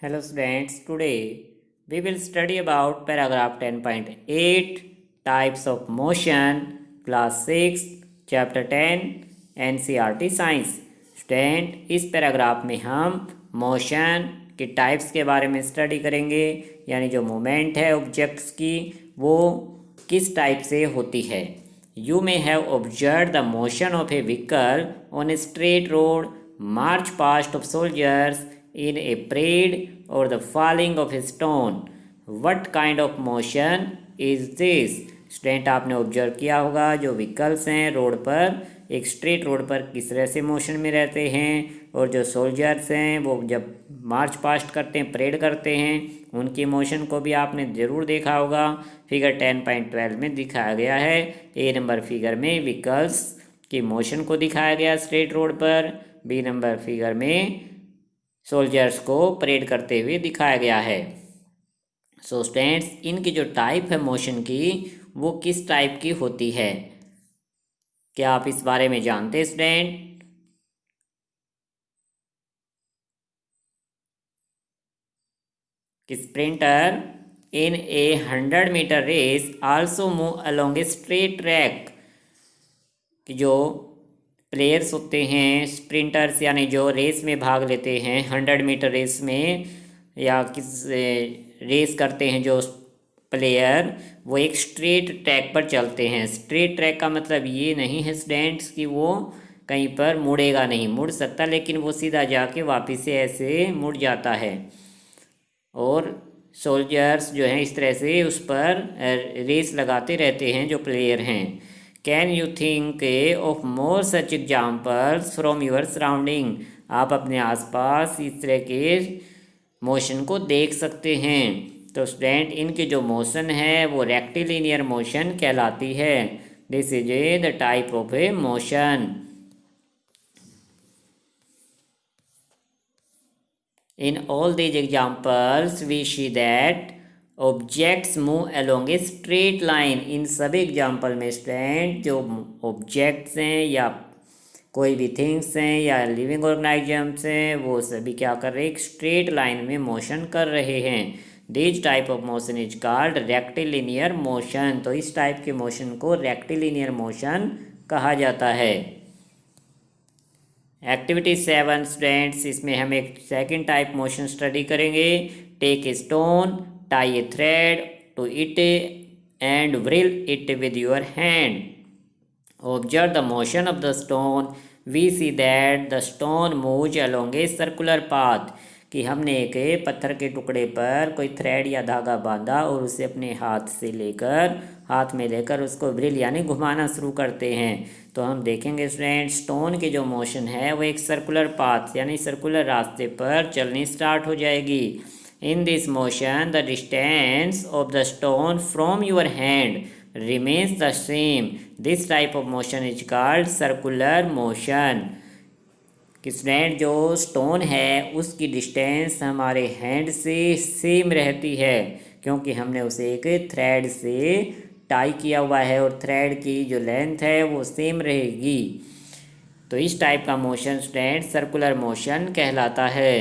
Hello students, today we will study about paragraph 10.8 types of motion class 6 chapter 10 NCERT Science। Student इस paragraph में हम motion के types के बारे में स्टडी करेंगे, यानी जो मूवमेंट है ऑब्जेक्ट्स की वो किस टाइप से होती है। You may have observe the motion of A vehicle on a straight road, march past of soldiers in a parade or the falling of a stone. What kind of motion is this? Student आपने observe किया होगा जो vehicles हैं road पर, एक straight road पर किस तरह से मोशन में रहते हैं, और जो सोल्जर्स हैं वो जब मार्च पास्ट करते हैं, परेड करते हैं, उनकी मोशन को भी आपने ज़रूर देखा होगा। फिगर 10.12 में दिखाया गया है। ए नंबर फिगर में व्हीकल्स की मोशन को दिखाया गया स्ट्रेट रोड पर। बी नंबर फिगर में सोल्जर्स को परेड करते हुए दिखाया गया है। सो स्टूडेंट्स, इनकी जो टाइप है मोशन की वो किस टाइप की होती है, क्या आप इस बारे में जानते हैं स्टूडेंट? कि sprinter in a 100 metre race also move along a straight track, कि जो प्लेयर्स होते हैं स्प्रिंटर्स यानी जो रेस में भाग लेते हैं 100 मीटर रेस में, या किस रेस करते हैं जो प्लेयर, वो एक स्ट्रेट ट्रैक पर चलते हैं। स्ट्रेट ट्रैक का मतलब ये नहीं है स्टूडेंट्स कि वो कहीं पर मुड़ेगा नहीं, मुड़ सकता लेकिन वो सीधा जाके वापस से ऐसे मुड़ जाता है। और सोल्जर्स जो हैं इस तरह से उस पर रेस लगाते रहते हैं जो प्लेयर हैं। Can you think of more such examples from your surrounding? आप अपने आसपास इस तरह के मोशन को देख सकते हैं। तो स्टूडेंट, इनकी जो मोशन है वो रेक्टिलिनियर मोशन कहलाती है। This is the type of a motion. In all these examples, we see that objects move along a straight line. इन सभी एग्जाम्पल में स्टूडेंट जो ऑब्जेक्ट्स हैं या कोई भी थिंग्स हैं या लिविंग ऑर्गेनिजम्स हैं वो सभी क्या कर रहे हैं, एक स्ट्रेट लाइन में मोशन कर रहे हैं। This type of motion is called rectilinear motion. तो इस टाइप के मोशन को रेक्टिलिनियर मोशन कहा जाता है। एक्टिविटी 7 स्टूडेंट्स, इसमें हम एक सेकंड टाइप मोशन स्टडी करेंगे। Take a stone, tie a thread to it and whirl it with your hand. Observe the motion of the stone. We see that the stone moves along a circular path, कि हमने एक पत्थर के टुकड़े पर कोई thread या धागा बांधा और उसे अपने हाथ में लेकर उसको व्रिल यानी घुमाना शुरू करते हैं। तो हम देखेंगे स्टूडेंट, स्टोन की जो मोशन है वो एक सर्कुलर पाथ यानी सर्कुलर रास्ते पर चलनी स्टार्ट हो जाएगी। In this motion the distance of the stone from your hand remains the same. This type of motion is called circular motion. कि स्टूडेंट जो स्टोन है उसकी डिस्टेंस हमारे हैंड से सेम रहती है, क्योंकि हमने उसे एक थ्रेड से टाई किया हुआ है और थ्रेड की जो लेंथ है वो सेम रहेगी। तो इस टाइप का मोशन स्टूडेंट सर्कुलर मोशन कहलाता है।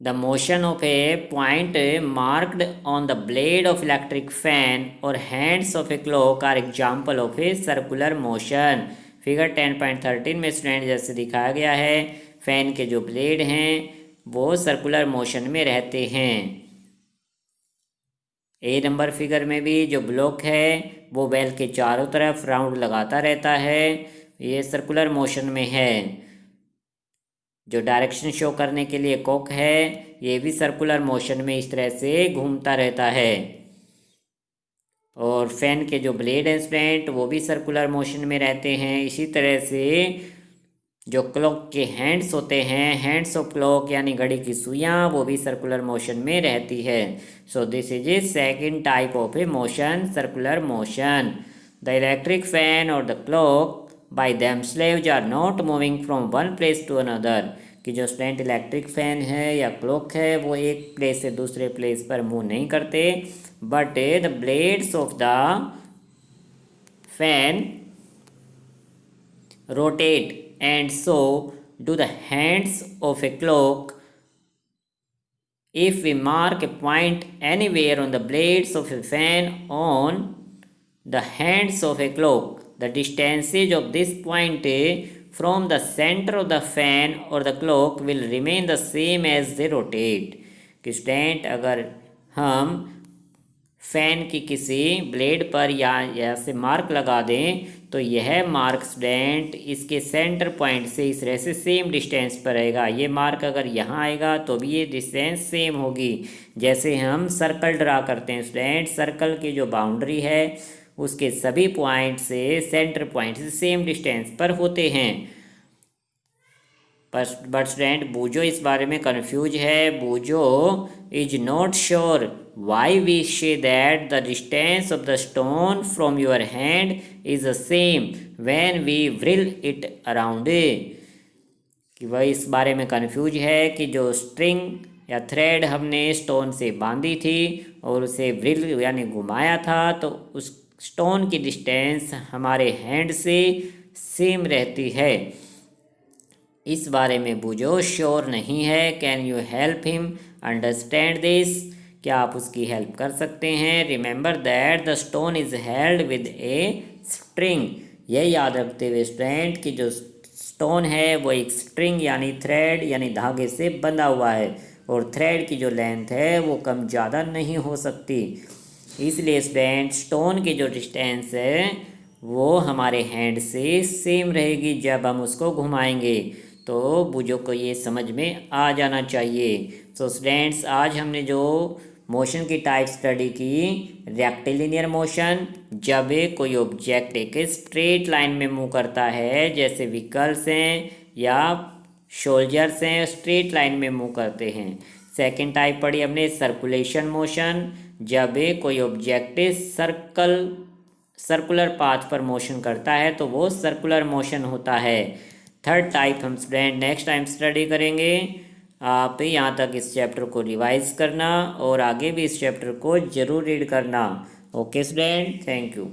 The motion of a point marked on the blade of electric fan or hands of a clock are example of a circular motion. Figure 10.13 में student जैसे दिखाया गया है, फैन के जो ब्लेड हैं वो सर्कुलर मोशन में रहते हैं। ए नंबर फिगर में भी जो ब्लॉक है वो बेल के चारों तरफ राउंड लगाता रहता है, ये सर्कुलर मोशन में है। जो डायरेक्शन शो करने के लिए कॉक है ये भी सर्कुलर मोशन में इस तरह से घूमता रहता है। और फैन के जो ब्लेड हैं स्टूडेंट वो भी सर्कुलर मोशन में रहते हैं। इसी तरह से जो क्लॉक के हैंड्स होते हैं, हैंड्स ऑफ क्लॉक यानी घड़ी की सुइयाँ, वो भी सर्कुलर मोशन में रहती है। So this is a second type of a motion, circular motion. The electric fan और the clock by themselves are not moving from one place to another, कि जो स्टूडेंट इलेक्ट्रिक फैन है या clock है वो एक प्लेस से दूसरे प्लेस पर मूव नहीं करते, but the blades of the fan rotate and so do the hands of a clock if we mark a point anywhere on the blades of a fan on the hands of a clock, the distances of this point from the center of the fan or the clock will remain the same as they rotate. कि student अगर हम fan की किसी blade पर या ऐसे mark लगा दें तो यह मार्क स्टूडेंट इसके सेंटर पॉइंट से इस तरह से सेम डिस्टेंस पर रहेगा। ये मार्क अगर यहाँ आएगा तो भी ये डिस्टेंस सेम होगी। जैसे हम सर्कल ड्रा करते हैं स्टूडेंट, सर्कल की जो बाउंड्री है उसके सभी पॉइंट से सेंटर पॉइंट से सेम डिस्टेंस पर होते हैं। बट स्टूडेंट बूजो इस बारे में कंफ्यूज है। Boojo is not sure why we say that the distance of the stone from your hand is the same when we whirl it around. कि वह इस बारे में कंफ्यूज है कि जो स्ट्रिंग या थ्रेड हमने स्टोन से बांधी थी और उसे व्रिल यानी घुमाया था तो उस स्टोन की डिस्टेंस हमारे हैंड से सेम रहती है। इस बारे में बूजो श्योर नहीं है। Can you help him understand this? क्या आप उसकी हेल्प कर सकते हैं? Remember that the stone is held with a string. यह याद रखते हुए स्टूडेंट कि जो स्टोन है वो एक स्ट्रिंग यानी थ्रेड यानी धागे से बंधा हुआ है और थ्रेड की जो लेंथ है वो कम ज़्यादा नहीं हो सकती। इसलिए स्टूडेंट स्टोन की जो डिस्टेंस है वो हमारे हैंड से सेम रहेगी जब हम उसको घुमाएंगे। तो बूजो को ये समझ में आ जाना चाहिए। सो स्टूडेंट्स आज हमने जो मोशन की टाइप स्टडी की, रेक्टिलिनियर मोशन जब कोई ऑब्जेक्ट एक स्ट्रेट लाइन में मूव करता है, जैसे व्हीकल्स हैं या सोल्जर्स हैं स्ट्रेट लाइन में मूव करते हैं। सेकंड टाइप पढ़ी हमने सर्कुलेशन मोशन, जब कोई ऑब्जेक्ट सर्कुलर पाथ पर मोशन करता है तो वो सर्कुलर मोशन होता है। थर्ड टाइप हम स्टूडेंट नेक्स्ट टाइम स्टडी करेंगे। आप यहाँ तक इस चैप्टर को रिवाइज करना और आगे भी इस चैप्टर को ज़रूर रीड करना। Okay student, thank you.